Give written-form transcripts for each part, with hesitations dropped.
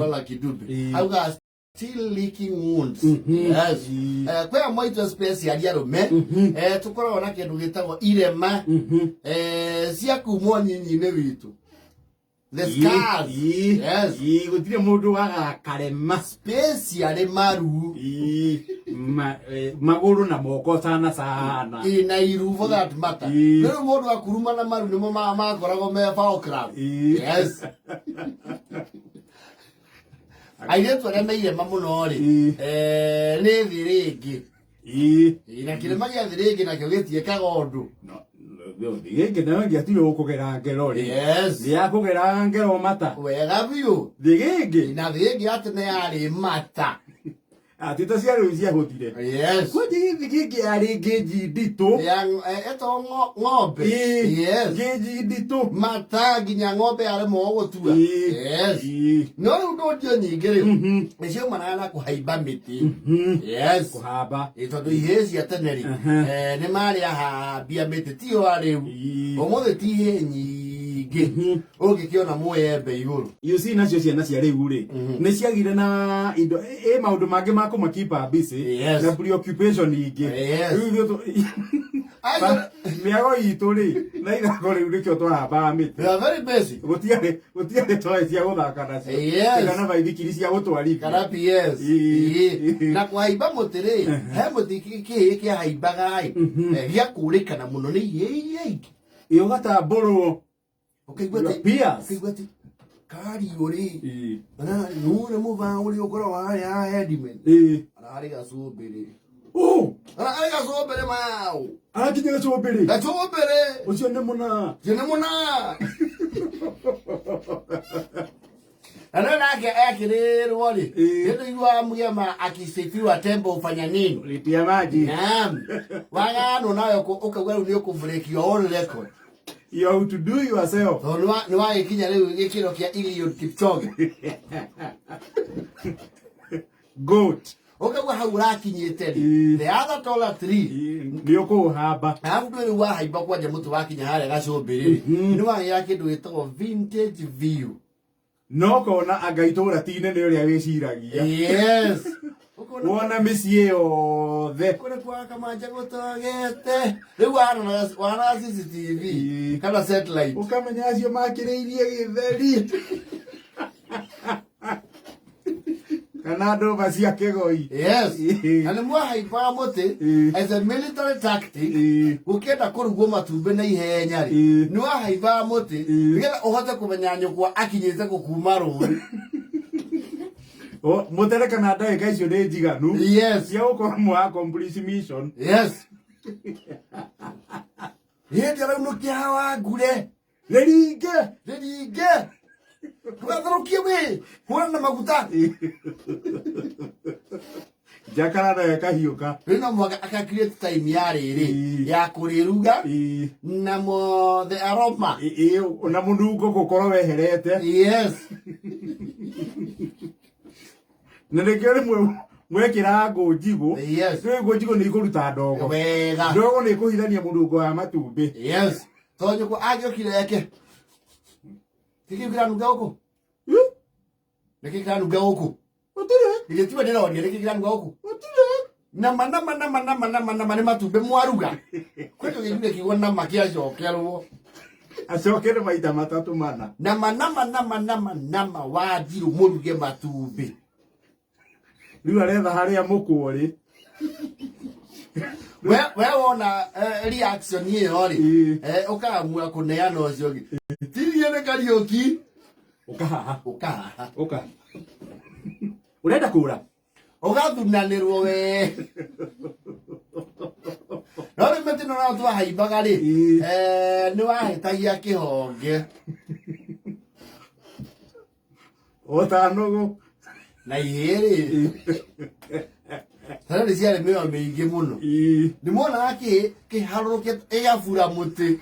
wala kidubi. Auga still leaking wounds. Yes. Kwa moito special ya rume. Tukora ona kindu gitagwo irema. Cia kumwo nyinyi-ini witu. The scars. Yes. Gutire mundu waga karema special maru. Maguru na moko sana. Na iru for that matter. Pero mundu akuruma na maru nimo makoragwo me foul. Yes. Airetu aria meirema muno ri ni thiringi ina kirema gia thiringi nakio gitiekaga undu thiringi nayo ngiatire gukugera ngero ri ni yakugera ngero mata wega biu thiringi na thiringi atene yari mata atita cia riu cia hutire kwa thiringi ari ngeji ndito eto ng'ombe ngeji ndito mata nginya ng'ombe yari mogutua no riu ndio nyingi riu nicio manana kuhaimba miti kuhamba tondu ihezi ateneri ni mari ahambia miti tio ariu omothe ti nyingi ungikiona muembe iguru you see nacio ciana cia riu ri ni ciagire na indo maundu mangi ma kumakipa busy na preoccupation ingi riu miago itu ri na irago riu nikio twahamba miti they are very busy gutiare toy cia guthaka nacio kana baithikiri cia gutwarithia kana PS na kuhaimba muti ri he muti kia haimbaga gia kurikana muno ni yei iyo gatamburwo pia kari uri na nure muva uri ukora wa ya headman ari gacumbiri ari gacumbiri mau akinya gacumbiri ucio ni muna ana nake akirirwo ri ndio igwa mugema akisifiwa tembo ufanya nini lipia maji naam wagano nayo ukauga ni ukubreak your own record. You have to do yourself. So ni wa kinya leo gikiro kia Eliud Kipchoge. Goat. Ukauga hau rakinyite the other taller tree ni ukuhamba afu ni wa haimba kwa mutu wakinya hare gacumbiri ni wa ya kindu gitagwo vintage view no kona agaitura tine ni uria wiciragia yes wona micie yothe kure kwa kama njagutogete riu wana CCTV kana satellite ukamenya acio makiriirie githeri kana ndo bacia kegoi yes and mwa haimba muti as a military tactic ukienda kurugwo matumbe na ihenya ri ni wa haimba muti nigetha uhote kumenya nyukwa akinyite gukuma ruri mutere kana ndagika icio ni njiganu cia gukorwo mwa complete mission yes hindi araunukia hawa ngure ringe tugatharukie we hura na maguta jakara na kahiuka rina mwaga aka create time ya riri ya kuriruga na mo the aroma na mundugo gukorwo weherete yes Nendekere mwekira ngojigo yes ngojigo ni kuruta ndogo wega ndogo ni kuhithania mundugo wa matumbi yes tonyo ko agyo kireke kikira nuga uko nikikira nuga uko ile tiba ndira wani nikikira nuga uko nama ni matumbi mwaruga kwetu ngine kiona makia jokerwo acokere maita matatu mana nama wajiru muruge matumbi riu aretha haria mukwori we wona reaction hiyo ri ukaamua kuneana ucio gi tirie ne Kariuki uka urenda kura ugathunanirwo we no rimeti no na twa haimbaga ri ni wahitagia kihonge otanogo na ihiri tare cia meo meingi muno ni mona aki kiharuruke egafura muti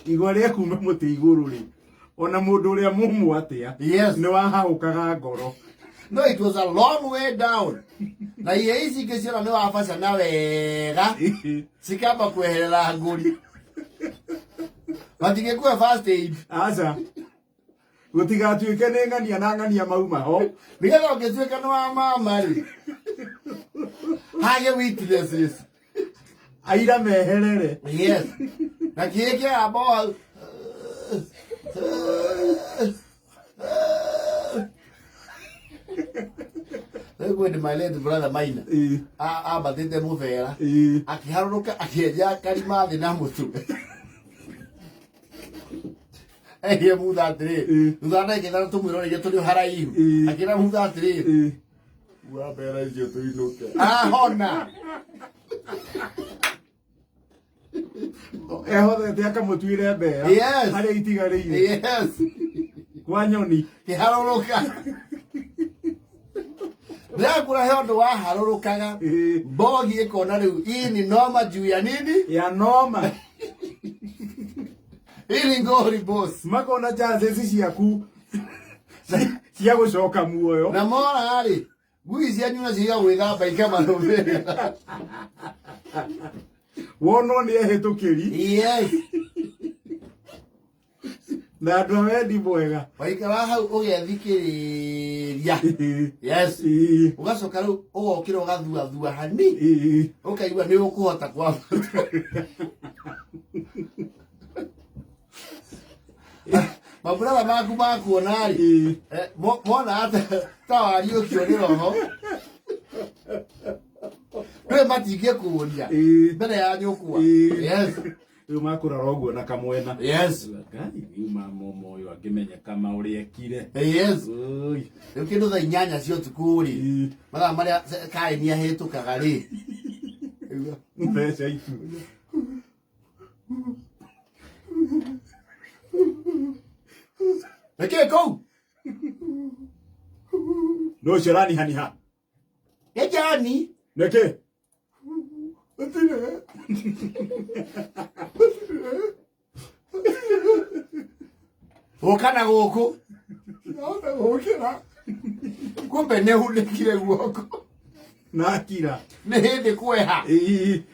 igore kuma muti iguru ri ona mundu uria mumu atia ni wahahukaga ngoro no it was a long way down na ici kiciona ni wafaca na wega sikamba kweherera nguri Matingekuwa first aid. Acha. Gutigatuike ne ngania na ngania mauma ho. Nigetha ungetuika no wa mama ri. Hage witnesses. Aira meherere. Yes. Na kieke abo. Ego ni my late brother mine. Batete muvera. Akiharuruka akieja karima thi na mutu. Eye muda atiri. Muda ke dara tumiro re tuli haraihu. Akira muda atiri. Wa bera icio tuinuke. Hona. Eho de akamutuire mbea. Yes. Hari itigarire. Yes. Kwa nyoni. Kiharuruka. Ndakura heondo wa harurukaga. Bogi ikona riu ini noma juu ya nini? Ya noma. Ili ngori boss. Makona chances ciaku. Cia gucoka muoyo. Na mora ari. Ngui cia nyuna ciga gwithamba ikamanombe. Wono ni ehitukiri. Yes. Na ndwendi mwega. Waikara hau ugethikiriria. Yes. Ugacoka riu ugokira ugathua hani. Ukaigua ni ukuhota kwa. Mabura maku onari. Mona ata tawari ukionero ho. Kwe matingie kuuria. Mbere ya nyukwa. Yes. Riu makurora uguo na kamwena. Yes. Ngai yuma moyo akimenya kama uri ekire. Yes. Riu kindu tha 8 cio tukuri. Mathaa maria kai ni ahitukaga ri. Mbeca itu. Neke kou. No shirani haniha. Ejani. Neke. Okana goko. Naona gokira. Kumbe ne hulekire guoko. Na kira. Ne hindi kweha.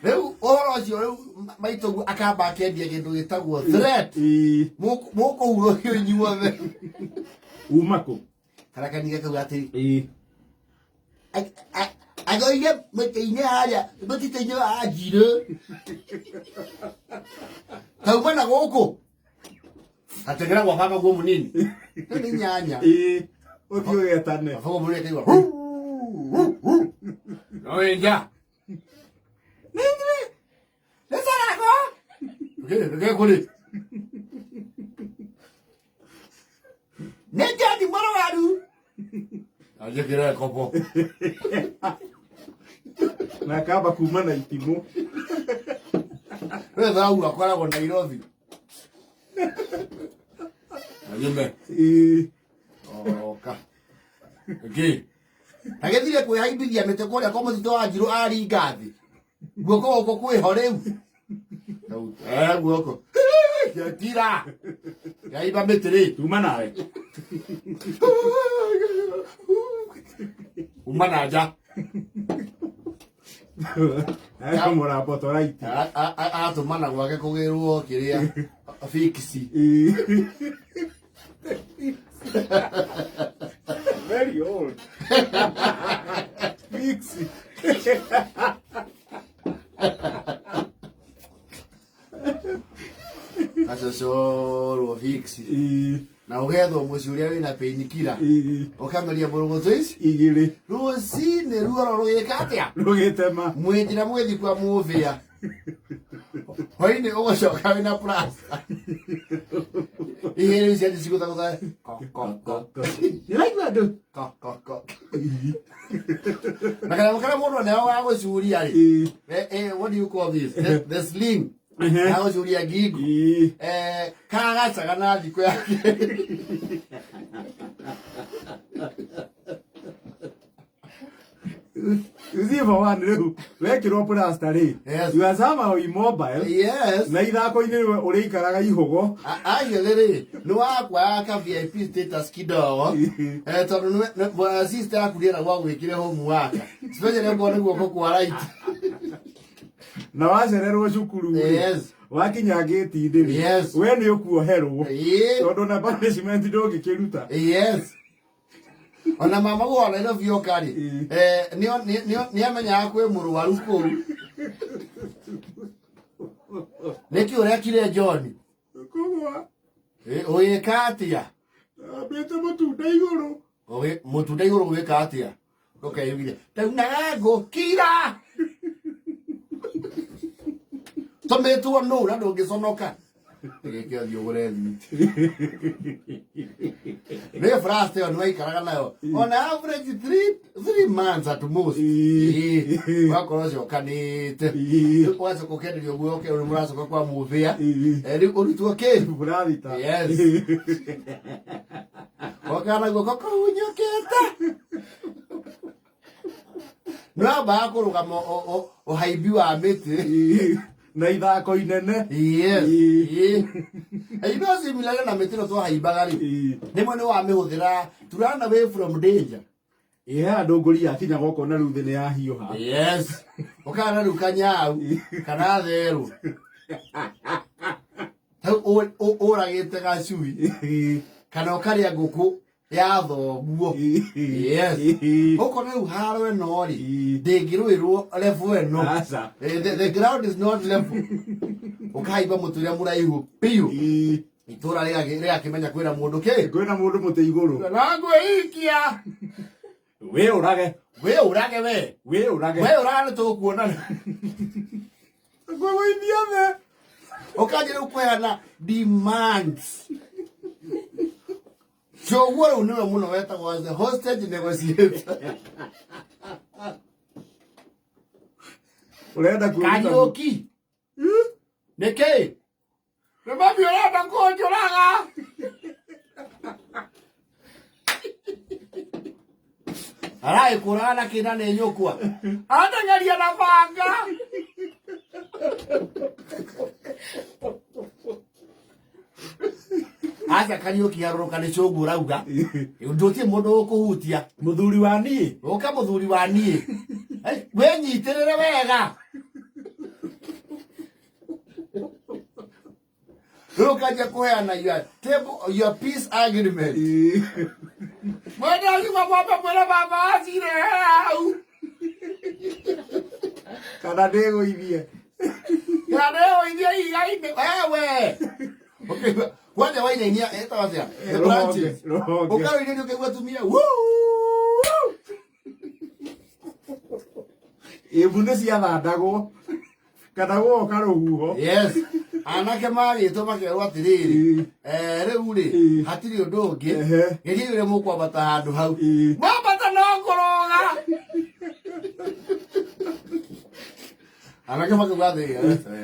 Riu ohoro cio riu maitogu akamba akendia kindu gitagwo threat. Muko huro hio nyuothe. Umako. Karakaniga kau atiri. Agoire mutine haria, mutite-ini wa njiro. Kauma na goko. Atengera gwa baba gwo munini. Ni nyanya. Uthio getane. Baba munini kaigwa. Oenja. Nindre. Lesarako. Okay, kuri. Nenda di moro waru. Aje kira kopo. Na kaba kuma na itimo. Wewe dhau akoragwo Nairobi. Ajembe. Oka. Okay. Agethire kwihaimbithia mite kuria kwa muthito wa Njiro ari ngathi. Guoko goko kwiho riu. Guoko. Tira. Yaiba mite ri. Tuma nawe. Umana ja. Aya murapo toraiti. Atumana gwake kugirwo kiria fixi. Very old. Fixi. Asesoro fixi. Na ugethwo muci uria wina painkiller. Ukameria murugutu ici igiri. Rucine ruoro rugika atia? Rugitema. Mwinjira mwithi kwa muvia. Hoine ugocoka wina plasta. Ihiri cia ciguta gutha. Iraigua ndu. Na kana mundu ne wa gucuria ri. What do you call this? The sling. Na gucuria gigu. Kagacaga na thiko yake. Uziva one riu. Wekirwo plasta ri. You are somehow immobile. Yes. Na ithako-ini uri ikaraga ihugo. Ri ni wakwa aka VIP status kidogo. Tondu sister akuriera gwa gwikire homework. Especially mbona guoko kwa right. Na wacererwo cukuru. Yes. wakinya gate ndiri we ni ukuoherwo tondu na punishment ndungikiruta ona mama gwa ino viokari ni amenya kwe murwaru ku neki ore kire John kugwa oye katia bete mutuda iguru oye mutuda iguru we katia okay vile taunagago kira tometu no na ndungiconoka Gĩkĩo thiũgũre thiti. Nĩ fraste ĩyo nĩwaikaraga nayo. On average 3 months at most. Wakorwo cokanĩte. Wacoka ũkenderio guoya ũkerwo nĩmũracoka kwa mũthĩa. Rĩu ũrutwo kĩ? Mũrathita. Yes. Okana guoko kũhunyũkĩte. Nĩwambaga kũrũgama ũhaimbi wa mĩtĩ. Na ithako inene. Yes. Haimbi similage na mĩtĩ no twahaimbaga rĩ. Rĩmwe nĩwamĩhũthĩra to run away from danger. Ndũngũri yakinya goko na rĩu thĩ nĩyahiũha. Yes. Ũkana rĩu kanyau kana therũ. Ũragĩte gacui. Kana ũkarĩa ngũkũ ya thoguo. Yes. Ũkona rĩu haro ĩno rĩ ndĩngĩrũĩrwo level ĩno. The ground is not level. Ũkahaimba mũtĩ ũrĩa mũraihu biũ. Itũra rĩakĩmenya kwĩna mũndũ kĩ? Kwĩna mũndũ mũtĩ igũrũ. Na ngwĩikia. Wĩũrage. Wĩũrage we. Wĩũrage. Wĩũrage nĩtũkuonana. Ngwĩgũithia we. Ũkanjĩra ũkũheana demands. So what we know muno weta was the hostage negotiator. Urenda kuuliza Karaoke. Neke. Remember you urenda kunjuraga. Arai kurana kina ne nyukwa. Andangaria na banga. Acha karaoke yaroka ni chogu rauga. Ndotie mundu ukuhutia. Muthuri wa nie. Oka muthuri wa nie. We nyitirire wega. Look at your kuheana your peace agreement. Mwenda yuma mwapa mwena baba asire hau. Kana ndego ithie. Kana ndego ithie igaine. Wewe. Okay. Kwanja waine nia eta wasia. The branches. Ukaro ile ndio kegwa tumia. Woo! Ebunde cia thandagwo. Kana woka rũhuho. Yes. Anake mari to makerwo atiriri. Rĩu rĩ hatirĩ ũndũ ũngĩ. Gĩthiĩ ũrĩa mũkwambata handũ hau. Mwambata no ngũrũga. Anake makauga atĩ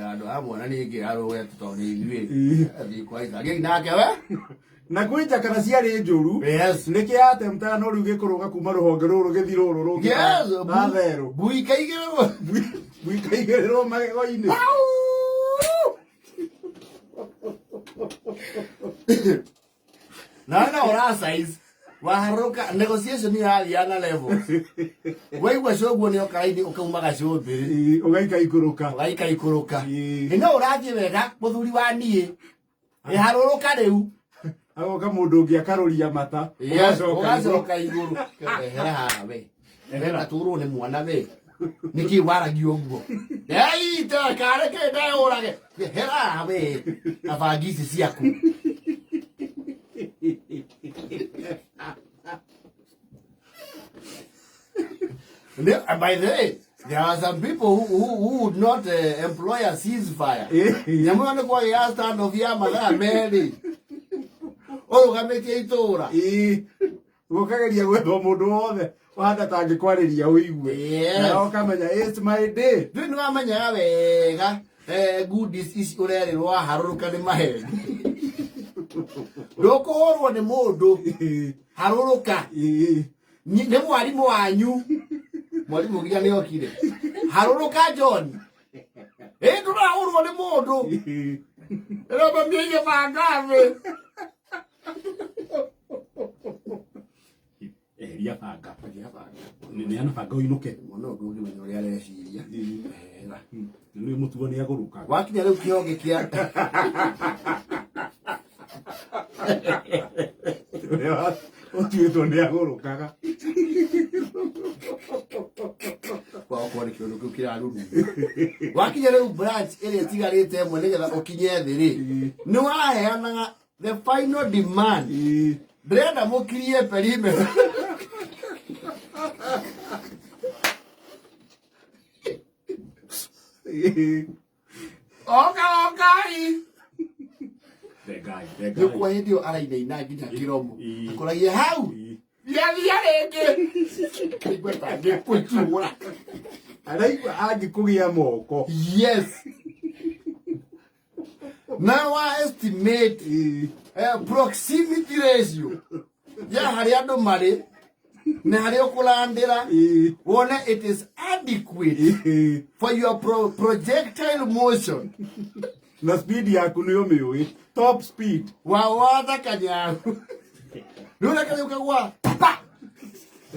andũ amwe na ningĩ arũge tondũ nĩ ithuĩ. Thiĩ kwa Ithari nake we. Na kwĩ njakara ciarĩ njũru. Yes. Nĩkĩ atempta no rĩu gĩkũrũga kuma rũhonge rũrũ gĩthi rũrũ rũngĩ. Yes. Na therũ. Mbui ikaigĩrĩrwo. Mbui ikaigĩrĩrwo magego-inĩ. Na ora size waharuka negotiation ya yana level. Wewe shoguo ni okaraini ukaumaga ciombiri. Ugaika ikuruka. Ino urathie wega muthuri wa nie. Iharuruka riu. Agoka mundu ungi akaruria mata. Ugacoka iguru. Ehera haha we. Ehera turu ni mwana we. Niki waragio guo. Ei ta kareke dai urage. Ehera we. Abagisi ciaku. By the way, there are some people who would not employ a ceasefire. Nyamwana kwa ya stand of ya mathaa meri. Oyo gametie itura. Gukageria gwetho mundu wothe wahanda tangĩkwarĩria ũigue. Na ukamenya it's my day. Ndĩ nĩwamenya wega goodies ici ũrerĩrwo harũrũka nĩ maheni. Ndũkũhũrwo nĩ mũndũ harũrũka. Nĩ mwarimũ wanyu. Mwalimu nginya nĩ okire. Harũrũka John. Ndũrahũrwo nĩ mũndũ. Rĩrĩa mĩige bangathĩ. agiria banga nene ana banga uinuke muno ngumenya uria areciria nä må tuo nä agå ruka wakinya rä u kä honge kä å tuä two nä agå rå kaga kwakorwo nä kä å ndå kä u kä raruru wakinya rä u branch ä rä a ĩtigarä te ĩmwe nä getha å kinye thä rä nä waheanaga the final demand ndärenda må kirie perimeter okai nä kwa hä ndä ä yo arainaina nginya kä romo akoragia hau thiathia rä ngä kaigua tangä kwä tura araigua angä kå gä a moko yes now I estimate proximity ratio ya harä andå marä na harä å kå landä ra wone it is adequate for your projectile motion na speed yaku nä å mä å top speed wawatha kanyagu rä u reke rä u kagua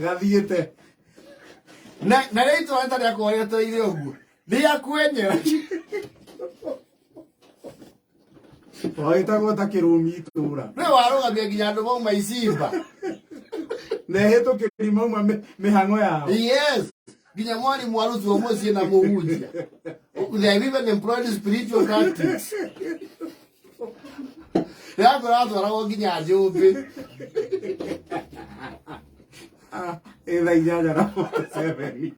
gathiä te na rä itwa ntarä akoreteire å guo rä akwenyera waitagwo ta kä rå mi itå ra rä warå gamia nginya andå mauma icimba nehä tå kä ri mauma mä hang'o yao yes nginya mwarimũ arutwo mũciĩ na mũhunjia they have even employed spiritual tactics yakora atwaragwo nginya njũmbĩ ä tha inyanya na 47